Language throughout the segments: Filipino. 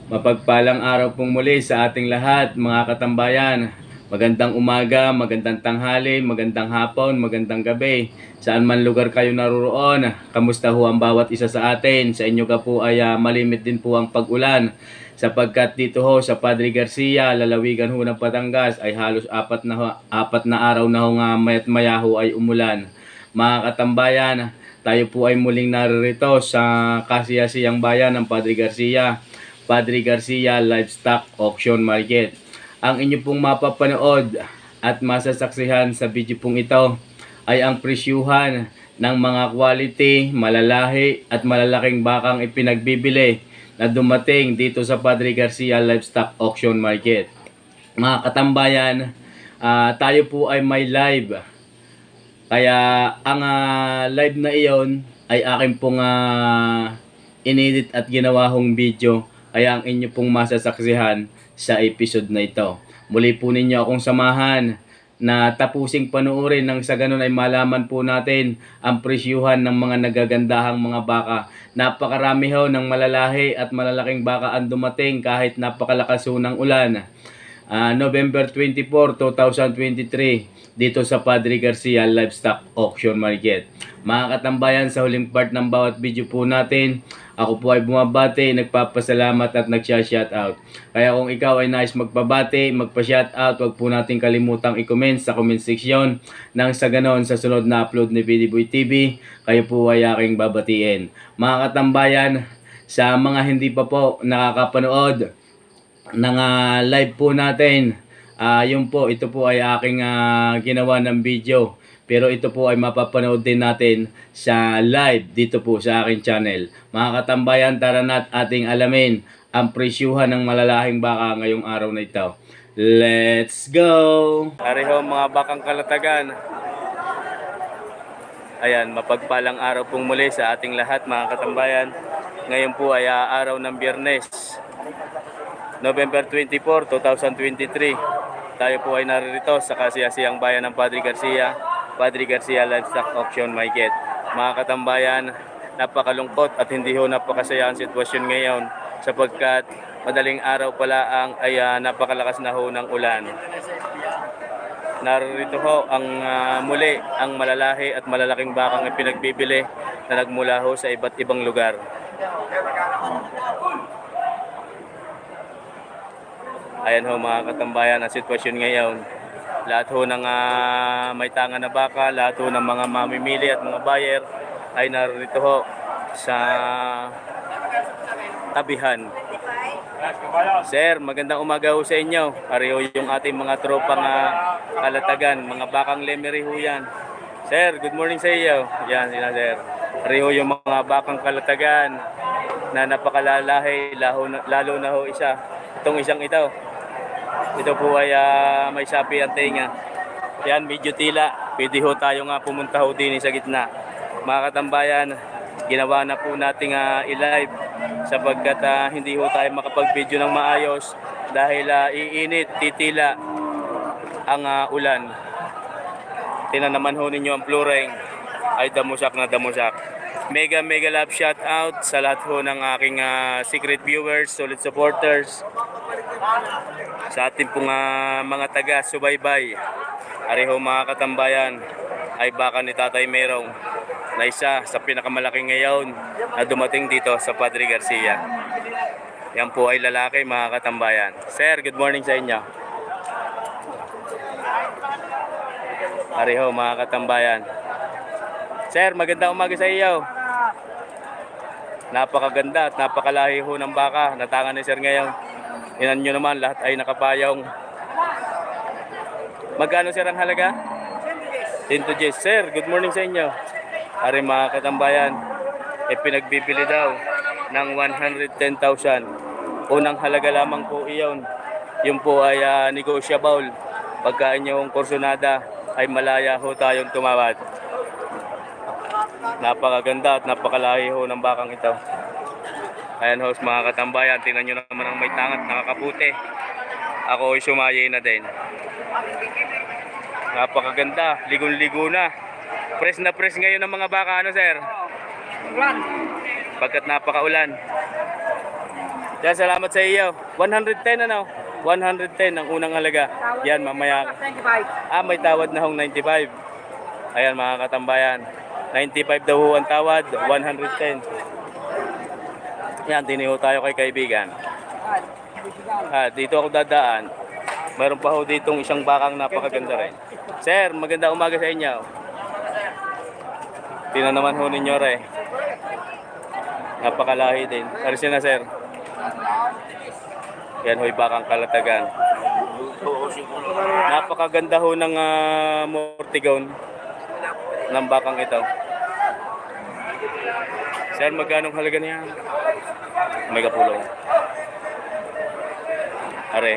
Mapagpalang araw pong muli sa ating lahat, mga katambayan. Magandang umaga, magandang tanghali, magandang hapon, magandang gabi. Saan man lugar kayo naroon, kamusta ho ang bawat isa sa atin? Sa inyo ka po ay malimit din po ang pag-ulan. Sapagkat dito ho sa Padre Garcia, lalawigan ho ng Batangas ay halos apat na araw na ho nga mayat maya ho ay umulan. Mga katambayan, tayo po ay muling naririto sa kasiyasiyang bayan ng Padre Garcia. Padre Garcia Livestock Auction Market. Ang inyo pong mapapanood at masasaksihan sa video pong ito ay ang presyuhan ng mga quality, malalahi at malalaking bakang ipinagbibili na dumating dito sa Padre Garcia Livestock Auction Market. Mga katambayan, tayo po ay may live. Kaya ang live na iyon ay akin pong inedit at ginawa hong video. Kaya ang inyo pong masasaksihan sa episode na ito. Muli po ninyo akong samahan na tapusing panuorin nang sa ganun ay malaman po natin ang presyuhan ng mga nagagandahang mga baka. Napakarami ho ng malalahi at malalaking baka ang dumating kahit napakalakas ho ng ulan. November 24, 2023 dito sa Padre Garcia Livestock Auction Market. Mga katambayan, sa huling part ng bawat video po natin, ako po ay bumabati, nagpapasalamat at nagsha-shoutout. Kaya kung ikaw ay nais magpabati, magpa-shoutout, huwag po natin kalimutang i-comment sa comment section. Nang sa ganon, sa sunod na upload ni PDBoy TV, kayo po ay aking babatiin. Mga katambayan, sa mga hindi pa po nakakapanood ng live po natin, ito po ay aking ginawa ng video. Pero ito po ay mapapanood din natin sa live dito po sa aking channel. Mga katambayan, tara na't ating alamin ang presyuhan ng malalahing baka ngayong araw na ito. Let's go! Pareho mga bakang kalatagan. Ayan, mapagpalang araw pong muli sa ating lahat mga katambayan. Ngayon po ay araw ng Biyernes, November 24, 2023. Tayo po ay naririto sa kasiyasiyang bayan ng Padre Garcia, Padre Garcia Livestock Auction Market. Mga katambayan, napakalungkot at hindi ho napakasaya ang sitwasyon ngayon sapagkat madaling araw pala ay napakalakas na ho ng ulan. Narito ho ang muli ang malalahi at malalaking bakang ipinagbibili na nagmula ho sa iba't ibang lugar. Ayan ho mga katambayan ang sitwasyon ngayon. Lahat ho ng may tanga na baka, lahat ho ng mga mamimili at mga buyer ay narito ho sa tabihan. Sir, magandang umaga ho sa inyo. Pareho yung ating mga tropang kalatagan, mga bakang lemery ho yan. Sir, good morning sa iyo. Yan sila sir. Pareho yung mga bakang kalatagan na napakalalahi, lalo na ho isa. Itong isang ito. Ito po ay may sapi ang tenga. Yan, medyo tila. Pwede ho tayo pumunta ho din sa gitna. Mga katambayan, ginawa na po nating i-live sapagkat hindi ho tayo makapag-video ng maayos dahil iinit, titila ang ulan. Tingnan naman ho ninyo ang flooring ay damusak na damusak. Mega love shout out sa lahat ho ng aking secret viewers, solid supporters. Sa ating pong mga taga-subaybay, areho mga katambayan, ay baka ni Tatay Merong na isa sa pinakamalaki ngayon na dumating dito sa Padre Garcia. Yan po ay lalaki mga katambayan. Sir, good morning sa inyo. Areho mga katambayan. Sir, magandang umaga sa iyo. Napakaganda at napakalahi ho ng baka natangan ni Sir ngayon. Inan nyo naman, lahat ay nakapayong. Magkano sir ang halaga? 10 to Jess. Sir, good morning sa inyo. Ari mga katambayan, pinagbibili daw ng 110,000. Unang halaga lamang po iyon. Yun po ay negotiable. Pagka inyong kursonada ay malaya ho tayong tumawad. Napakaganda at napakalahi ho ng bakang ito. Ayan host mga katambayan, tingnan nyo naman ang may tangat, nakakaputi. Ako ay sumayi na din. Napakaganda, ligon-ligo na. Press na press ngayon ng mga baka, ano sir? Pagkat napakaulan. Yan, salamat sa iyo. 110 ano? 110 ang unang halaga. Yan, mamaya. May tawad na hong 95. Ayan mga katambayan. 95 daw ho ang tawad, 110. Yan, tiniho tayo kay kaibigan. Dito ako dadaan. Mayroon pa ho ditong isang bakang napakaganda rin. Sir, maganda umaga sa inyo. Tingnan naman ho ninyo rin. Napakalahi din. Arisin na sir. Yan ho'y bakang kalatagan. Napakaganda ho ng mortigon ng bakang ito. Sir, magkano halaga niya? May kapulong. Are.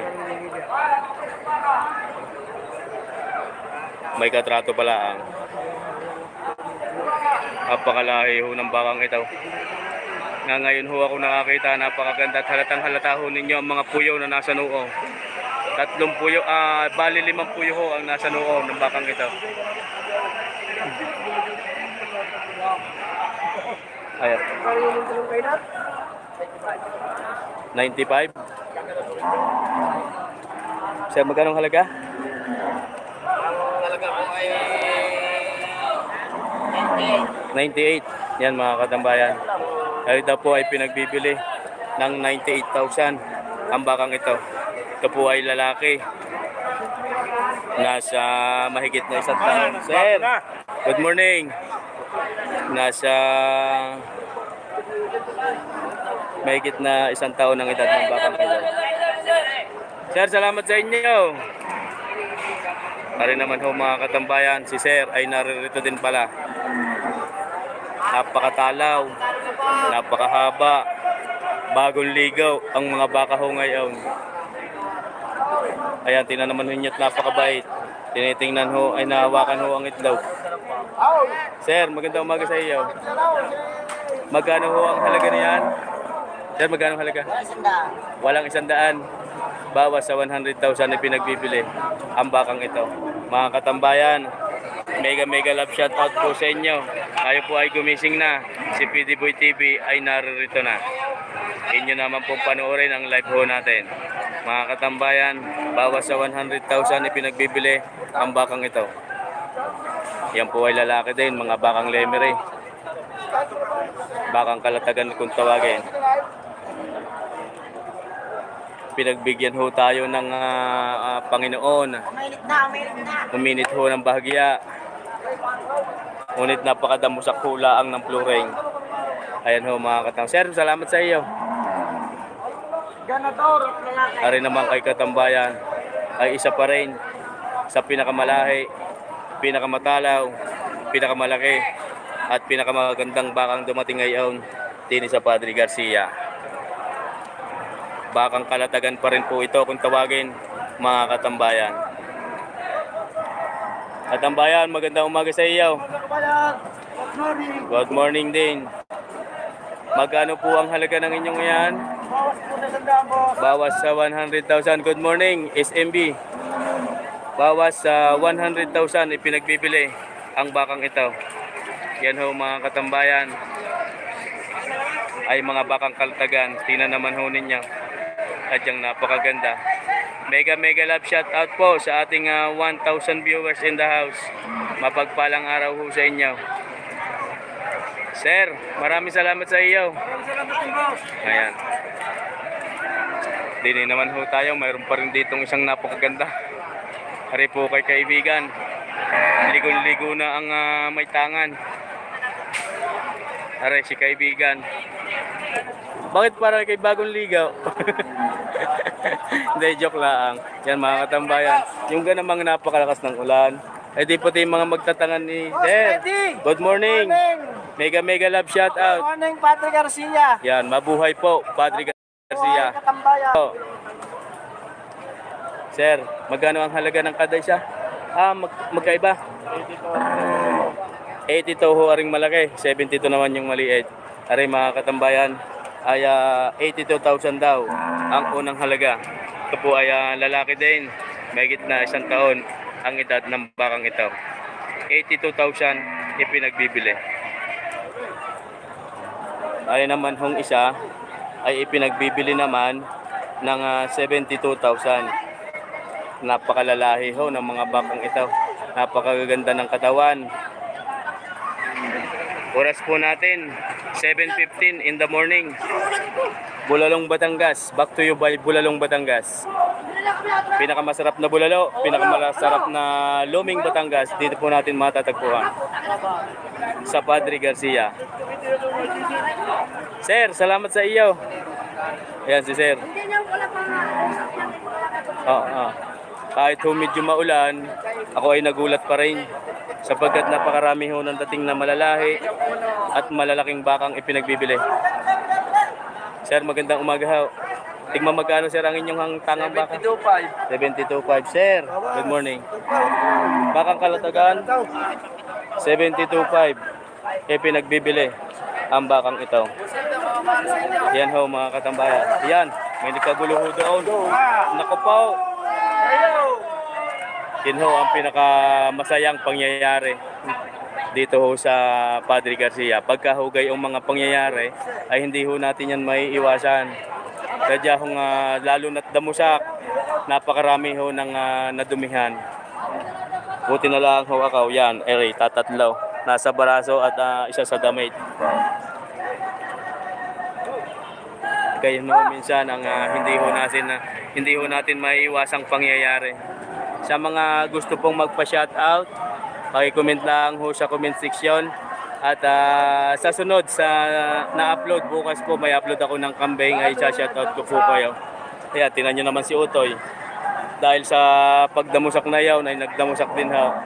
May katrato pala ang. Napakalahi ho ng bakang ito. Na ngayon ho ako nakakita, napakaganda at halatang halata ho ninyo ang mga puyo na nasa noo. 3 puyo, bali 5 puyo ho ang nasa noo ng bakang ito. Ayan. 95. Sir, magkano halaga? Ang halaga ko ay 98. Yan mga katambayan. Ay daw po ay pinagbibili ng 98,000 ang bakang ito. Ito po ay lalaki. Nasa mahigit na 1 taon. Sir, good morning. Nasa mahigit na 1 taon ang edad ng bakang ito. Sir, salamat sa inyo. Pare naman ho mga katambayan, si Sir ay naririto din pala. Napakatalaw, napakahaba, bagong ligaw ang mga baka ho ngayon. Ayan, tingnan naman ho ninyo at napakabait. Tinitingnan ho ay nahawakan ho ang itlog. Sir, magandang umaga sa iyo. Magkano ho ang halaga niyan? Sir, magkano ang halaga? Walang 100. Bawas sa 100,000 na pinagbibili ang bakang ito. Mga katambayan, mega love shout out po sa inyo. Kayo po ay gumising na. Si PD Boy TV ay naririto na. Inyo naman pong panoorin ang live ho natin. Mga katambayan, bawas sa 100,000 na pinagbibili ang bakang ito. Yan po ay lalaki din, mga bakang lemery. Bakang kalatagan kung tawagin. Pinagbigyan ho tayo ng Panginoon. Uminit ho ng bahagya. Ngunit napakadamusak hula ang ng pluring. Ayan ho mga katang. Sir, salamat sa iyo. Ari naman kay katambayan ay isa pa rin sa pinakamalahi, pinakamatalaw, pinakamalaki at pinakamagandang bakang dumating ngayon din sa Padre Garcia. Bakang kalatagan pa rin po ito kung tawagin mga katambayan. Katambayan, magandang umaga sa iyo. Good morning din. Magkano po ang halaga ng inyong yan? Bawas sa 100,000. Good morning, SMB. Bawas sa 100,000 ipinagbibili ang bakang ito. Yan ho mga katambayan. Ay mga bakang kalatagan. Tingnan naman ho ninyo. Kadyang napakaganda. Mega love shout out po sa ating 1,000 viewers in the house. Mapagpalang araw ho sa inyo. Sir, maraming salamat sa iyo. Ayan. Dini naman ho tayo. Mayroon pa rin ditong isang napakaganda. Hari po kay kaibigan. Ligo-ligo na ang may tangan. Hari si kaibigan. Bakit parang kay bagong ligaw? Hindi, joke lang. Yan mga katambayan. Yung ganamang napakalakas ng ulan. Eh di pati mga magtatangan ni Sir. Good morning. Mega love shout out. Good morning, Padre Garcia. Yan, mabuhay po, Padre Garcia. Oh. Sir, magkano ang halaga ng kada isa? Magkaiba. 82 ho aring malaki, 72 naman yung maliit. Aray mga katambayan, ay 82,000 daw ang unang halaga. Ito po ay lalaki din, mahigit na 1 taon ang edad ng bakang ito. 82,000 ipinagbibili. Ay naman hong isa, ay ipinagbibili naman ng 72,000. Napakalalahi ho ng mga bakang ito. Napakaganda ng katawan. Oras po natin, 7:15 in the morning. Bulalong, Batangas. Back to you by Bulalong, Batangas. Pinakamasarap na bulalo, pinakamasarap na luming Batangas, dito po natin matatagpuan. Sa Padre Garcia. Sir, salamat sa iyo. Ayan si Sir. Kahit medyo maulan, ako ay nagulat pa rin sapagkat napakarami ho ng dating na malalahi at malalaking bakang ipinagbibili. Sir, magandang umaga ho. Tigma magkano sir ang inyong tangang baka? 72.5. Sir, good morning. Bakang kalatagan? 72.5. Pinagbibili ang bakang ito. Yan ho mga katambayan. Yan, may nagkagulo ho doon. Naku po. Yan ho ang pinakamasayang pangyayari dito ho sa Padre Garcia. Pagkahugay ang mga pangyayari ay hindi ho natin yan may iwasan. Kaya hong lalo na't damusak, napakarami ho ng nadumihan. Buti na lang ho ako, yan, tatatlo. Nasa baraso at isa sa damit. Kaya no, minsan ang hindi ho natin maiiwasang pangyayari. Sa mga gusto pong magpa-shoutout, paki-comment lang ho sa comment section. At sa sunod sa na-upload bukas po, may upload ako ng kambing ay shoutout ko po kayo. Kaya tinan nyo naman si Utoy. Dahil sa pagdamusak na yaw, ay nagdamusak din ha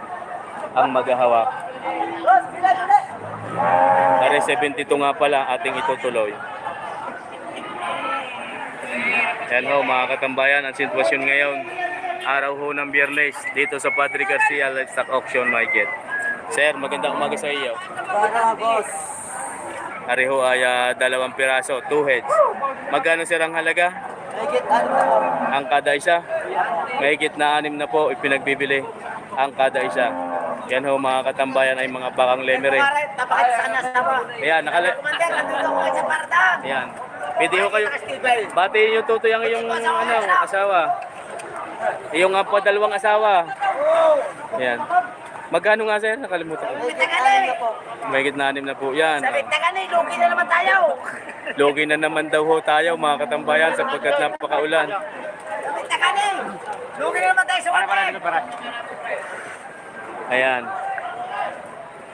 ang maghahawa. Tari 72 nga pala ating itutuloy. Yan ho mga katambayan, ang sitwasyon ngayon. Araw ho ng Biyernes dito sa Padre Garcia Livestock Auction Market. Sir, magandang umaga sa iyo. Para, boss. Ari ho ay 2 piraso, 2 heads. Magkano sir ang halaga? Higit ano po? Ang kada isa? Mahigit na 6 na po ipinagbibili ang kada isa. Yan ho mga katambayan ay mga bakang lemere. Napakit sana sa ba? Ayan, Kumander, nandun ako sa Parda. Ayan. Pwede ho kayo. Bati yung tutoy ang iyong asawa. Iyong dalawang asawa. Ayan. Magkano nga sir? Nakalimutan ko. Mahigit na 6 na po. Yan. Sabi, taganay, lugi na naman tayo. Logi na naman daw ho tayo mga katambayan sapagkat napakaulan. Sabi, taganay, lugi na naman tayo sa water. Ayan.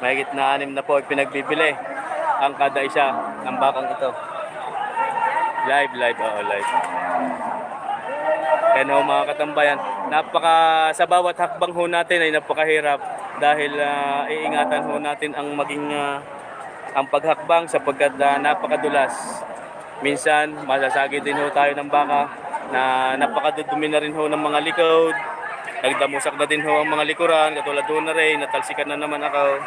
Mahigit na 6 na po pinagbibili ang kada isa ng bakang ito. Live. Yan ho mga katambayan. Sa bawat hakbang ho natin ay napakahirap dahil iingatan ho natin ang maging ang paghakbang sapagkat napakadulas. Minsan masasagi din ho tayo ng baka na napakadudumi na rin ho ng mga likod. Nagdamusak na din ho ang mga likuran, katulad doon na rin, natalsikan na naman ako.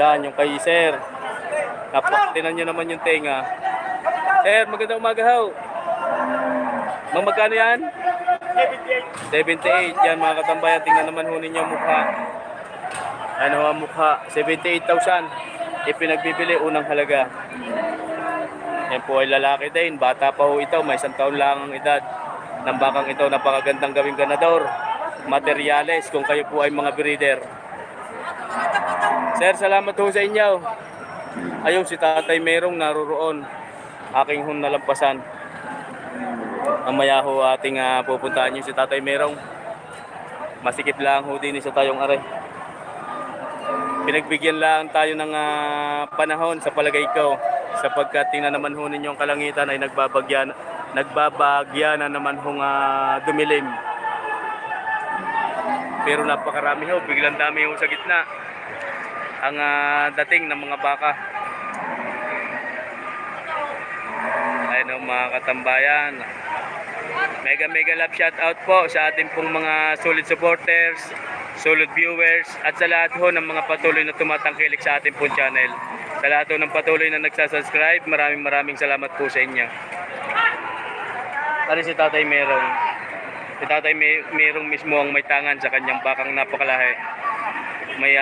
Yan, yung kay sir. Tinan nyo naman yung tenga. Sir, magandang umaga ho. Magkano yan? 78. Yan mga katambayan, tingnan naman ho ninyo ang mukha. Ano ang mukha? 78,000. Ipinagbibili unang halaga. Yan po ay lalaki din. Bata pa ho ito. May 1 taon lang ang edad. Ng bakang ito, napakagandang gawing ganador. Materyales kung kayo po ay mga breeder. Sir, salamat ho sa inyo. Ayun, si Tatay Merong naruroon. Aking hon nalampasan. Mamaya ho ating pupuntahan yung si Tatay Merong. Masikip lang ho din sa tayong aray. Pinagbigyan lang tayo ng panahon sa palagay ko. Sapagkat tingnan naman ho ninyong kalangitan ay nagbabagyan na naman hong dumilim. Pero napakarami ho, biglang dami ho sa gitna ang dating ng mga baka. Ayun ho mga katambayan, mega love shout out po sa ating pong mga solid supporters, solid viewers at sa lahat ho ng mga patuloy na tumatangkilik sa ating pong channel. Sa lahat ho ng patuloy na nagsasubscribe, maraming salamat po sa inyo. Tari si Tatay Merong. Si Tatay Merong mismo ang may tangan sa kanyang bakang napakalahi. May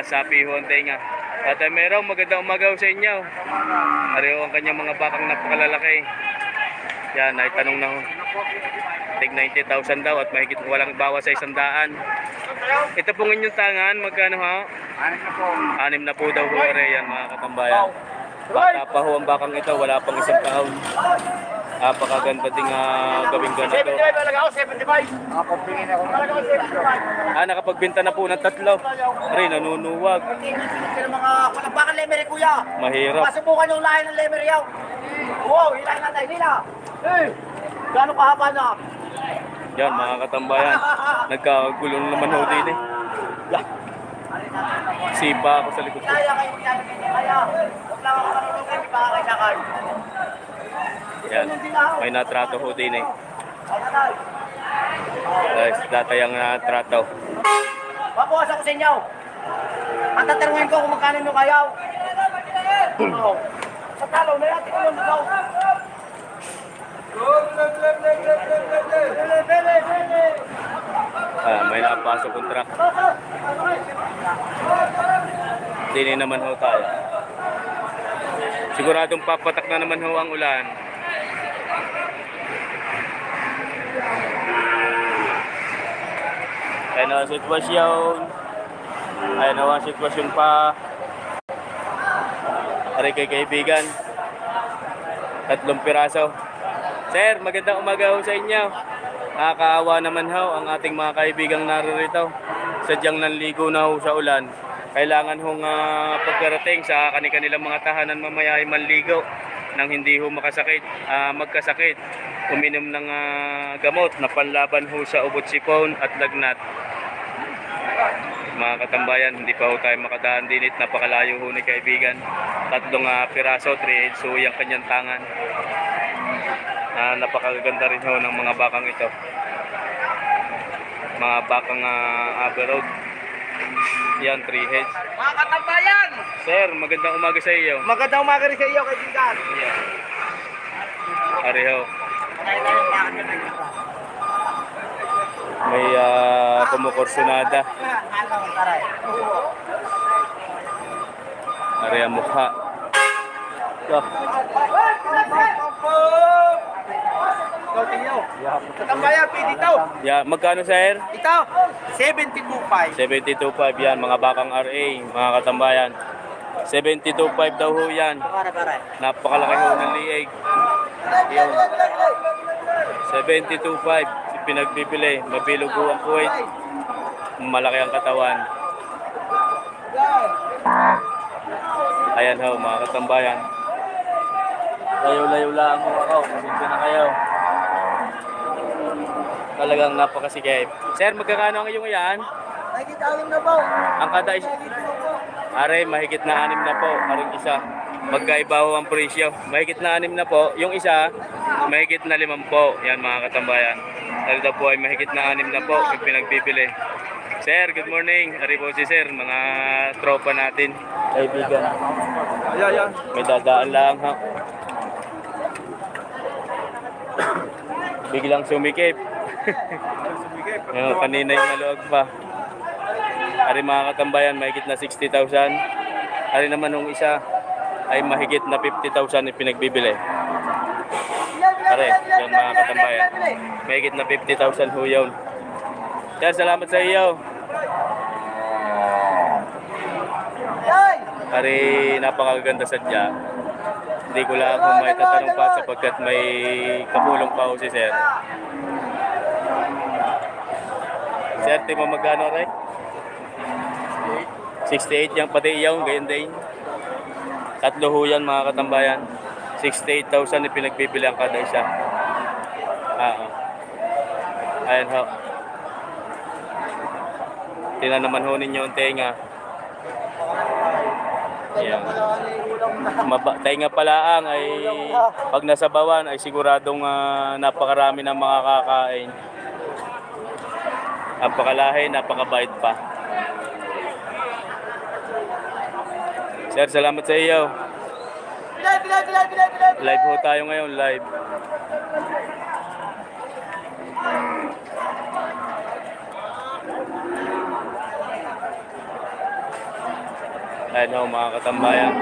sapi ho ang tenga. At merong magandang umagaw sa inyo. Ariyo ang kanyang mga bakang napakalalaki. Yan, ay tanong na ho. Tig 90,000 daw at mahigit walang bawas sa 100. Ito pong inyong tangan, magkano ha? 6 na po daw ho, yan mga katambayan. Bata pa ho ang bakang ito, wala pang 1 taon. Napakaganda ding gawing ganito. 75 talaga ako, 75. Nakapagpingin ako. Talaga ako, 75. Nakapagbenta na po ng 3. Ari, nanunuwag. Sila mga palakpakan lemery, kuya. Mahirap. Masubukan yung lahi ng lemery yaw. Wow, hilahin natin, hila. Gano'ng kahaba na? Yan mga katambayan. Nagkakagulo naman ho din eh. Sipa ako sa likod ko. Kaya kayo, kaya. Huwag lang ako marunong kayo, baka kayo nakay. Yan. May natrato ho din eh. Kaya na. Guys, datay ang natrato. Papuwas ako sa inyo. Ang tatanungin ko kung magkano nyo kayaw. Sa talo na yan, tingnan mo daw. May napasok kong truck. Dini naman ho tayo. Siguradong papatak na naman ho ang ulan. Ayan na ang sitwasyon. Ayan na ang sitwasyon pa. Aray kay kaibigan. 3 piraso. Sir, magandang umaga ho sa inyo. Nakakaawa naman ho ang ating mga kaibigang naririto. Sadyang nanligo na ho sa ulan. Kailangan hong pagkarating sa kanilang mga tahanan mamaya ay manligo nang hindi ho magkasakit. Uminom ng gamot na panlaban ho sa ubot sipon at lagnat. Mga katambayan, hindi pa ho tayo makadaan din at napakalayo ho ni kaibigan. 3 piraso, 3 so yung kanyang tangan. Napakaganda rin ho ng mga bakang ito. Mga bakang Aberod. Yan, 3 heads. Mga katambayan! Sir, magandang umaga sa iyo. Magandang umaga rin sa iyo, kaibigan. Yan. Ariho. May kumukursunada. Ari ang mukha. Katambayan, pwede ito. Yeah, magkano sir? Ito, 72.5. 72.5 yan, mga bakang RA, mga katambayan. 72.5 daw ho yan. Pare. Napakalaki ho ng liig. Yun. 72.5 pinagbibili. Mabilog ho ang Kuwait. Malaki ang katawan. Ayan ho, mga katambayan. Layo-layo lang ho ako. Dito na kayo. Talagang napakasigay. Sir, magkakano ang iyong iyan? Nakikita na po. Ang kada is... Are, mahigit na 6 na po. Aring isa. Magkaiba ho ang presyo. Mahigit na 6 na po. Yung isa, mahigit na 5 po. Yan mga katambayan. Ito po ay mahigit na 6 na po. Yung pinagbibili. Sir, good morning. Ari po si Sir. Mga tropa natin. Kaibigan. May dadaan lang ha. Biglang sumikip. Kanina yung naluag pa. Ari mga katambayan, mahigit na 60,000. Ari naman nung isa ay mahigit na 50,000 yung pinagbibili. Ari, yung mga katambayan. Mahigit na 50,000 ho yun. Sir, salamat sa iyo. Ari, napakaganda sadya. Hindi ko lang kung may tatanong pa sapagkat may kapulong pa ho si Sir. Sir, di mo magkano rin? 68 yung pati iyaw, gayon din. 3 ho yan mga katambayan. 68,000 yung pinagpipili ang kada isa. Ayan ho. Tingnan naman ho ninyo ang tenga. Ayan. Tenga palaang ay pag nasa bawan ay siguradong napakarami ng mga kakain. Napakalahi, napakabait pa. Sir, salamat sa iyo. Live ho tayo ngayon, live. Ayan ho mga katambayan.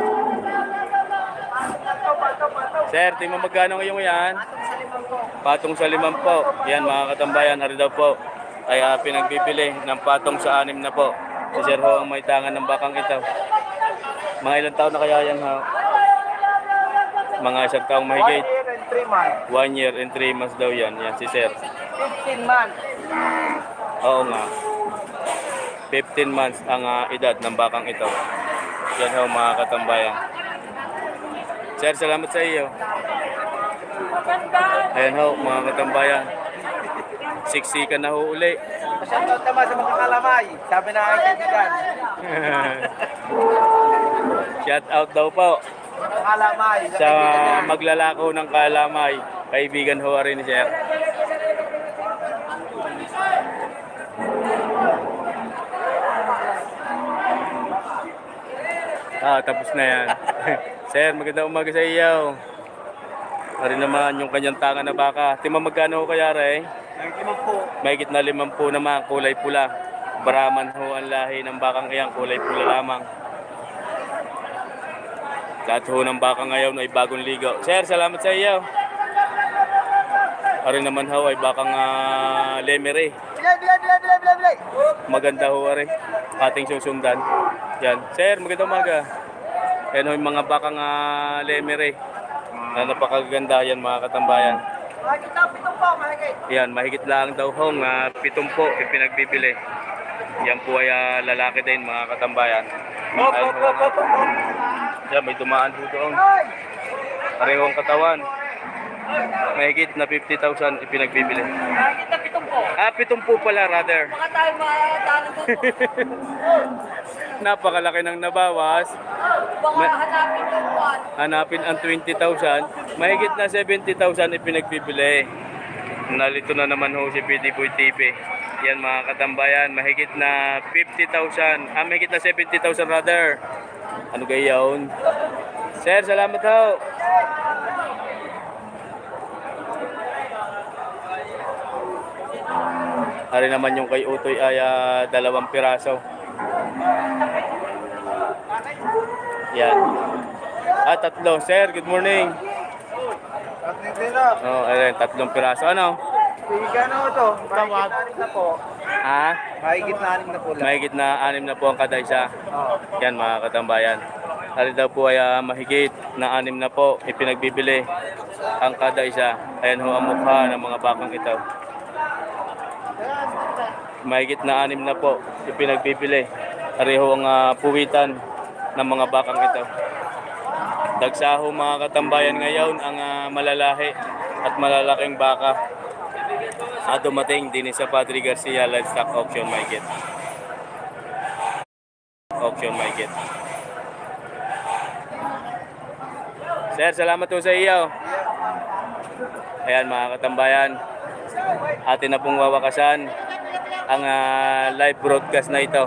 Sir, tingnan magkano ngayong yan? Patong sa 5 po. Yan mga katambayan, ari daw po. Ay pinagbibili ng patong sa 6 na po. Si Sir ho ang may tangan ng bakang ito. Mga ilang taon na kaya yan ha? Mga 1 taong mahigit. 1 year and 3 months. 1 year and 3 months daw yan. Yan si Sir. 15 months. Oo nga. 15 months ang edad ng bakang ito. Yan ho mga katambayan. Sir, salamat sa iyo. Ayan ho mga katambayan. Siksikan na ho uli. Shoutout naman sa mga kalamay. Sabi na aking kaibigan. Shout out daw po Kalamay. sa maglalakaw ng kalamay. Kaibigan ho rin ni Sir. Tapos na yan. Sir, magandang umaga sa iyo. Ari naman yung kanyang tangan na baka. Tima magkano ho kaya re? 95 po. Mahigit na 5 po naman, kulay pula. Brahman ho ang lahi ng bakang iyan, kulay pula lamang. Lahat ho ng baka ngayon ay bagong ligaw. Sir, salamat sa iyo. Ari naman ho ay bakang lemere. Bilay. Maganda ho ari. Ating susundan. Yan. Sir, magandang umaga. Yan ho yung mga bakang lemere. Na napakaganda yan mga katambayan. Mahigit na 7 po, mahigit. Yan, mahigit lang daw hong 7 po ipinagbibili. Yan po ay lalaki din mga katambayan. Ayun ho, yan, may dumaan po doon. Parehong katawan. Mahigit na 50,000 ipinagbibili. Mahigit na 7 po. 7 po pala rather. Baka tayo matalo po. Napakalaki ng nabawas. Baka hanapin yung buwan. Hanapin ang 20,000. Mahigit na 70,000 ipinagbibili. Nalito na naman ho si PD Boy TV. Yan mga katambayan, mahigit na 50,000. Mahigit na 70,000 rather. Ano gayon? Sir, salamat ho. Ari naman yung kay Utoy ay 2 piraso. Yan. 3. Sir, good morning. At hindi na. Oh, ayun, 3 piraso. Ano? Gano ito? Mahigit na po. Ha? Mahigit na 6 na po lang. Mahigit na 6 na po ang kada isa. Oo. Yan mga katambayan. Ari daw po ay mahigit na 6 na po ipinagbibili ang kada isa. Ayan ho ang mukha ng mga bakang ito. Mahigit na 6 na po ipinagbibili. Pareho ang puwitan ng mga bakang ito. Dagsaho mga katambayan ngayon ang malalahi at malalaking baka. Dumating din sa Padre Garcia Livestock Auction Market. Auction Market. Sir, salamat po sa iyo. Ayan mga katambayan. Atin na pong wawakasan ang live broadcast na ito.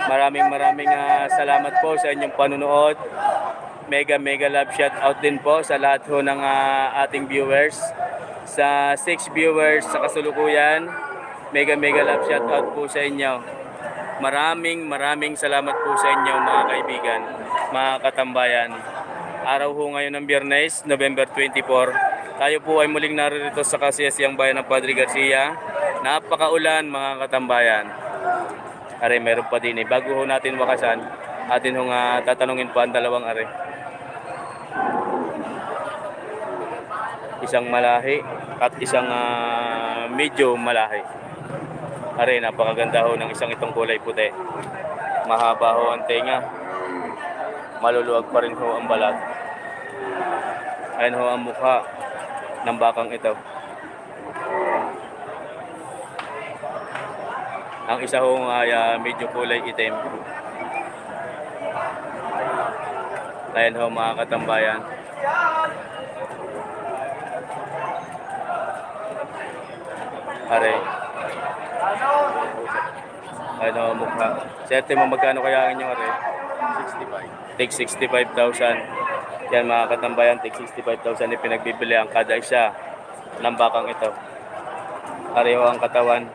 Maraming salamat po sa inyong panunood. Mega love shout out din po sa lahat ho ng ating viewers. Sa 6 viewers sa kasulukuyan, mega love shout out po sa inyo. Maraming salamat po sa inyo mga kaibigan, mga katambayan. Araw ho ngayon ng Biyernes, November 24. Tayo po ay muling narito sa kasiyasiyang bayan ng Padre Garcia. Napakaulan mga katambayan. Are, meron pa din eh. Bago ho natin wakasan, atin hong tatanungin pa ang 2 are. Isang malahi at isang medyo malahi. Are, napakaganda ho ng isang itong kulay puti. Mahaba ho ang tenga. Maluluwag pa rin ho ang balat. Ayan ho ang mukha ng bakang ito. Ang isa ho ay medyo kulay itim. Ayan ho mga katambayan. Are. Ayan ho ang mukha. Serte mo magkano kaya ang inyong are? 65. Take 65,000. Yan mga katambayan, take 65,000 ipinagbibili ang kada isa ng bakang ito. Pareho ang katawan.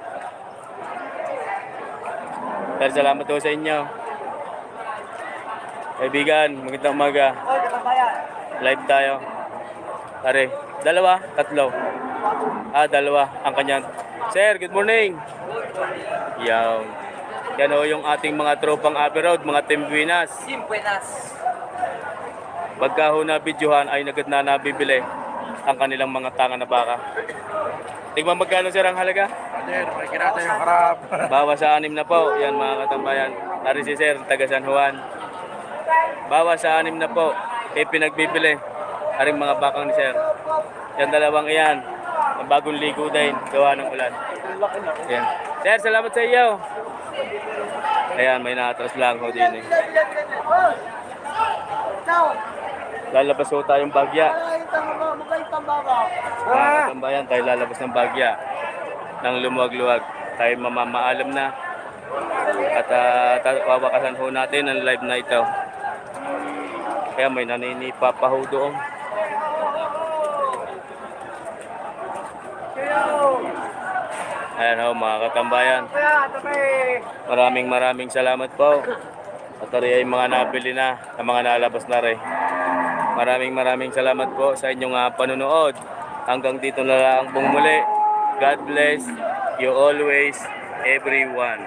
Sir, salamat po sa inyo. Kaibigan, magandang umaga. Oy, katambayan. Live tayo. Pare, dalawa, tatlo. Dalawa ang kanyan. Sir, good morning. Yan. Yan o yung ating mga tropang Aberod, mga Team Buenas. Simpuenas. Pagka ho na videohan ay nagad na nabibili ang kanilang mga tanga na baka. Tingnan magkano sir ang halaga? Adir, may kinata yung harap. Bawas sa 6 na po. Yan mga katambayan. Ari si sir, taga San Juan. Bawas sa 6 na po. Pinagbibili. Aring mga bakang ni sir. Yan dalawang iyan. Ang bagong ligo din. Gawa ng ulan. Yan. Sir, salamat sa iyo. Ayan, may naatras lang ho din eh. Lalabas ho tayong bagya. Mga katambayan, tayo lalabas ng bagya. Nang lumuwag-luwag. Tayo mamamaalam na. At wawakasan ho natin ang live na ito. Kaya may naninipa pa ho doon. Ayan ho mga katambayan. Maraming salamat po. At ari ay mga nabili na, ang mga nalabas na rin. Maraming salamat po sa inyong panunood. Hanggang dito na lang pong muli. God bless you always, everyone.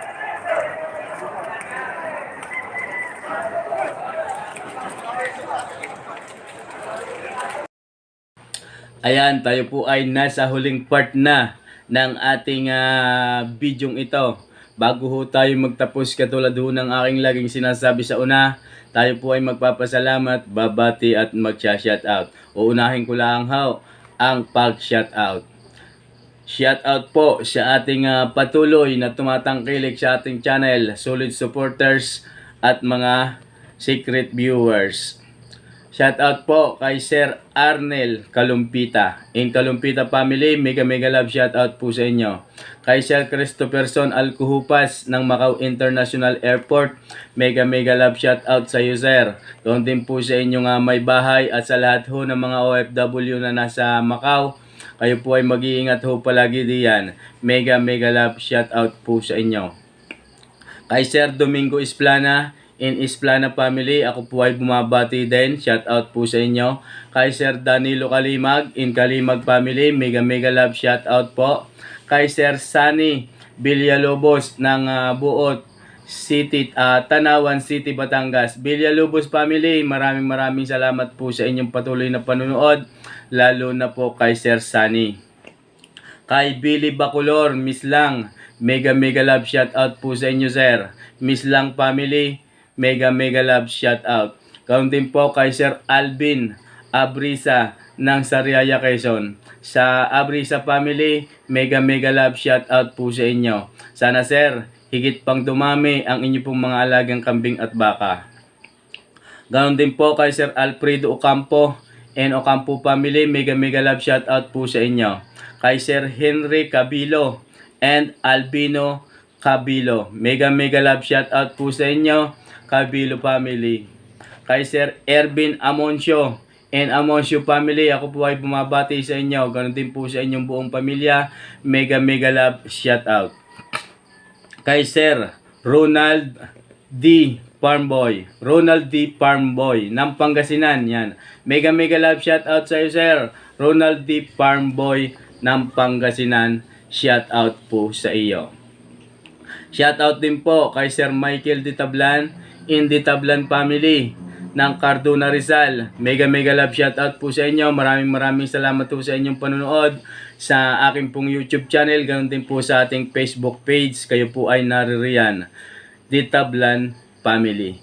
Ayan, tayo po ay nasa huling part na ng ating bidyong ito. Bago ho tayo magtapos katulad ho ng aking laging sinasabi sa una, tayo po ay magpapasalamat, babati at mag-shoutout. Uunahin ko lang ho ang pag-shoutout. Shoutout po sa ating patuloy na tumatangkilik sa ating channel, solid supporters at mga secret viewers. Shoutout po kay Sir Arnel Kalumpita. In Kalumpita family, mega love shoutout po sa inyo. Kay Sir Christopherson Alcuhupas ng Macau International Airport, mega love shoutout sa iyo sir. Doon din po sa inyong may bahay at sa lahat ho ng mga OFW na nasa Macau. Kayo po ay mag-iingat ho palagi diyan. Mega love shoutout po sa inyo. Kay Sir Domingo Isplana, in Isplana family, ako po ay bumabati din. Shout out po sa inyo. Kay Sir Danilo Kalimag, in Kalimag family, mega love shout out po. Kay Sir Sunny Villalobos ng Buot City, Tanawan City, Batangas. Villalobos family, maraming salamat po sa inyong patuloy na panunood. Lalo na po kay Sir Sunny. Kay Billy Bacolor, Miss Lang, mega love shout out po sa inyo sir. Miss Lang family, mega love shout out. Kaun din po kay Sir Alvin Abrisa ng Sariaya, Quezon. Sa Abrisa family, mega love shout out po sa inyo. Sana sir, higit pang dumami ang inyo pong mga alagang kambing at baka. Ganon din po kay Sir Alfredo Ocampo and Ocampo family, mega love shout out po sa inyo. Kay Sir Henry Cabilo and Albino Cabilo, mega love shout out po sa inyo, Cabilo family. Kay Sir Ervin Amoncio and Amoncio family, ako po ay bumabati sa inyo. Ganon din po sa inyong buong pamilya, mega love shout out. Kay Sir Ronald D. Farmboy, Ronald D. Farmboy ng Pangasinan, yan. Mega love shout out sa iyo sir. Ronald D. Farmboy ng Pangasinan, shout out po sa iyo. Shout out din po kay Sir Michael Di Tablan in Di Tablan family ng Cardona, Rizal. Mega love shout out po sa inyo. Maraming salamat po sa inyong panonood sa aking pong YouTube channel. Ganoon din po sa ating Facebook page. Kayo po ay naririyan. Di Tablan family.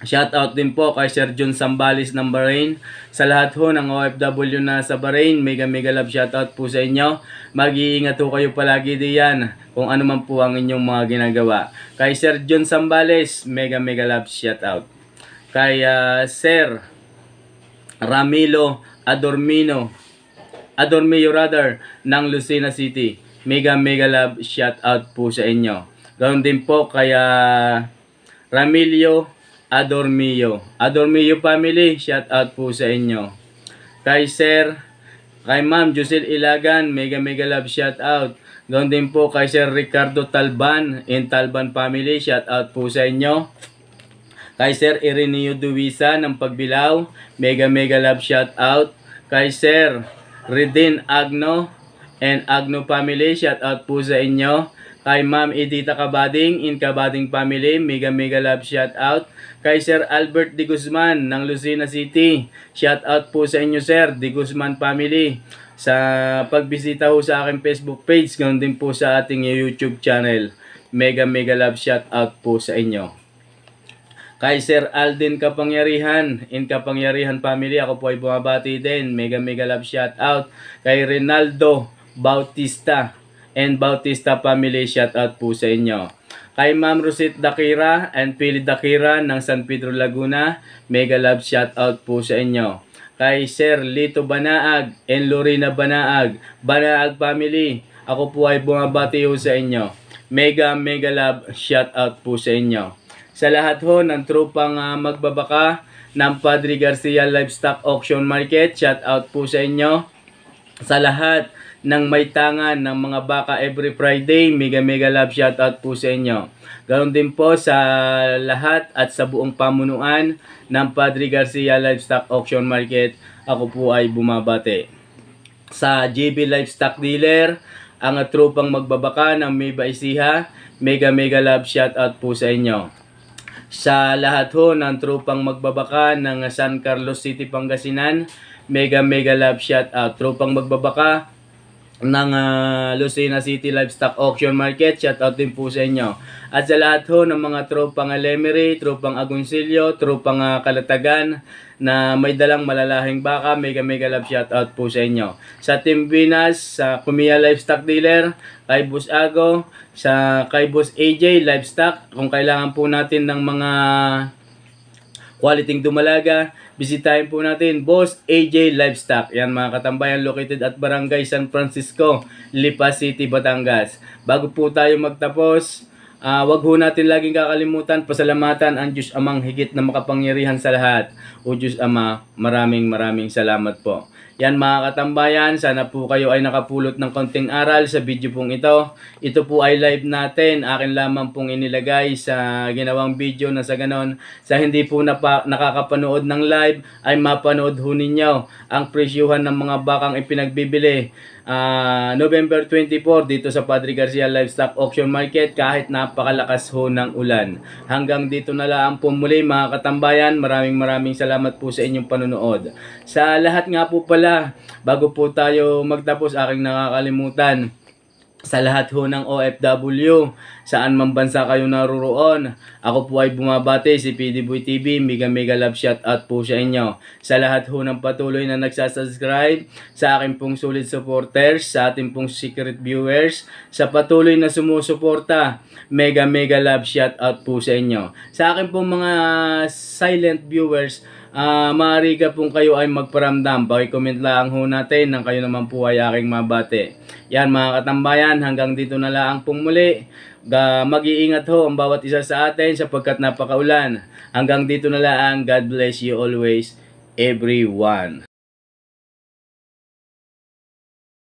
Shout out din po kay Sir John Sambales ng Bahrain. Sa lahat ho ng OFW na sa Bahrain, mega love shout out po sa inyo. Mag-iingat ho kayo palagi diyan kung ano man po ang inyong mga ginagawa. Kay Sir John Sambales, mega love shout out. Kay Sir Ramilo Adormio rather ng Lucena City, mega love shout out po sa inyo. Ganoon din po kay Ramilio Adormio family, shout out po sa inyo. Kay Ma'am Josel Ilagan, mega love shout out. Ganoon din po kay Sir Ricardo Talban in Talban family, shout out po sa inyo. Kay Sir Ireneo Duwisa ng Pagbilao, mega mega love shout out. Kay Sir Redin Agno and Agno family, shout out po sa inyo. Kay Ma'am Edita Kabading in Kabading family, mega mega love shout out. Kay Sir Albert De Guzman ng Lucena City, shout out po sa inyo Sir De Guzman family. Sa pagbisita ho sa aking Facebook page, ganoon din po sa ating YouTube channel. Mega mega love shout out po sa inyo. Kay Sir Alden Kapangyarihan in Kapangyarihan family, ako po ay bumabati din. Mega mega love shout out. Kay Rinaldo Bautista and Bautista family, shout out po sa inyo. Kay Ma'am Rosette Dakira and Pili Dakira ng San Pedro Laguna, mega love shout out po sa inyo. Kay Sir Lito Banaag and Lorena Banaag, Banaag family, ako po ay bumabati ho sa inyo. Mega mega love shout out po sa inyo. Sa lahat ho ng tropang magbabaka ng Padre Garcia Livestock Auction Market, shout out po sa inyo. Sa lahat ng may tangan ng mga baka every Friday, mega mega love shout out po sa inyo. Ganon din po sa lahat at sa buong pamunuan ng Padre Garcia Livestock Auction Market, ako po ay bumabati. Sa JB Livestock Dealer, ang tropang magbabaka ng Miba Ecija, mega mega love shout out po sa inyo. Sa lahat ho ng tropang magbabaka ng San Carlos City, Pangasinan, mega mega love shout out. Tropang magbabaka ng Lucena City Livestock Auction Market, shout out din po sa inyo. At sa lahat ho ng mga tropang Lemery, tropang Agoncillo, tropang Kalatagan na may dalang malalahing baka, mega mega love shout out po sa inyo. Sa Team Vinas, sa Kumiya Livestock Dealer, kay Boss Ago, sa kay Boss AJ Livestock, kung kailangan po natin ng mga quality dumalaga, bisitahin po natin Boss AJ Livestock. Yan mga katambayan, located at Barangay San Francisco, Lipa City, Batangas. Bago po tayo magtapos, wag ho natin laging kakalimutan pasalamatan ang Diyos Amang higit na makapangyarihan sa lahat. O Diyos Ama, maraming salamat po. Yan mga katambayan, sana po kayo ay nakapulot ng konting aral sa video pong ito. Ito po ay live natin, akin lamang pong inilagay sa ginawang video na sa ganon, sa hindi po nakakapanood ng live ay mapanood ho ninyo ang presyuhan ng mga bakang ipinagbibili. November 24 dito sa Padre Garcia Livestock Auction Market, kahit napakalakas ho ng ulan. Hanggang dito na lang po muli mga katambayan, maraming salamat po sa inyong panonood. Sa lahat nga po pala, bago po tayo magtapos, aking nakakalimutan, sa lahat ho ng OFW, saan man bansa kayo naroroon, ako po ay bumabati, si PD Boy TV, mega love shout out po sa inyo. Sa lahat ho ng patuloy na nagsasubscribe, sa akin pong solid supporters, sa ating pong secret viewers, sa patuloy na sumusuporta, mega love shout out po sa inyo. Sa akin pong mga silent viewers, maaari ka pong kayo ay magparamdam. Paki-comment lang ho natin nang kayo naman po ay aking mabati. Yan mga katambayan, hanggang dito na lang pong muli. Mag-iingat ho ang bawat isa sa atin sapagkat napakaulan. Hanggang dito na lang. God bless you always, everyone.